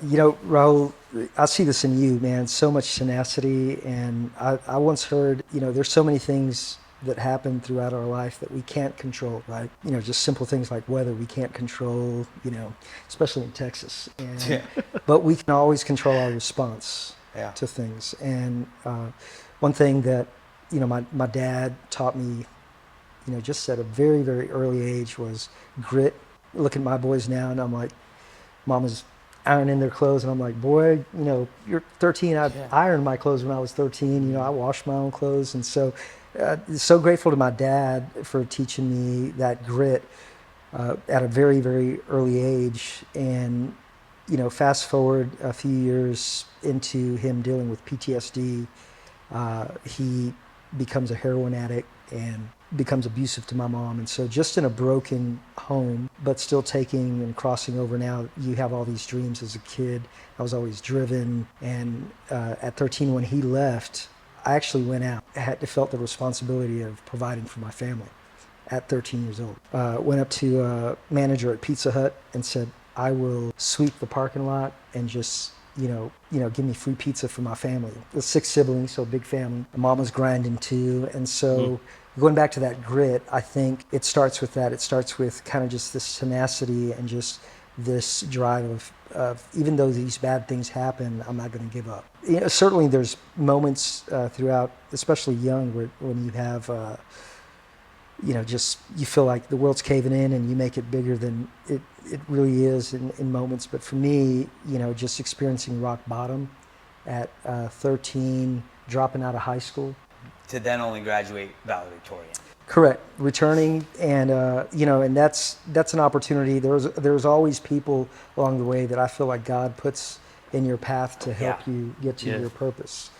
Raul, I see this in you, man. So much tenacity. And I once heard, there's so many things that happen throughout our life that we can't control, right? Just simple things like weather we can't control, especially in Texas. Yeah. But we can always control our response Yeah. to things. And one thing that, my dad taught me, just at a very, very early age was grit. Look at my boys now, and I'm like, Mama's ironing their clothes, and I'm like, boy, you're 13. I Yeah. ironed my clothes when I was 13. I washed my own clothes, and so grateful to my dad for teaching me that grit at a very, very early age. And fast forward a few years into him dealing with PTSD, he becomes a heroin addict and becomes abusive to my mom. And so just in a broken home, but still taking and crossing over. Now you have all these dreams as a kid. I was always driven. And at 13, when he left, I actually went out. I had to felt the responsibility of providing for my family at 13 years old. Went up to a manager at Pizza Hut and said, I will sweep the parking lot and just give me free pizza for my family. The 6 siblings, so big family. My mom was grinding too. And so going back to that grit, I think it starts with that. It starts with kind of just this tenacity and just this drive of even though these bad things happen, I'm not going to give up. Certainly there's moments throughout, especially young, when you have just you feel like the world's caving in and you make it bigger than it really is in moments. But for me, just experiencing rock bottom at 13, dropping out of high school. To then only graduate valedictorian. Correct. Returning, and and that's an opportunity. There's always people along the way that I feel like God puts in your path to help Yeah. you get to Yes. your purpose.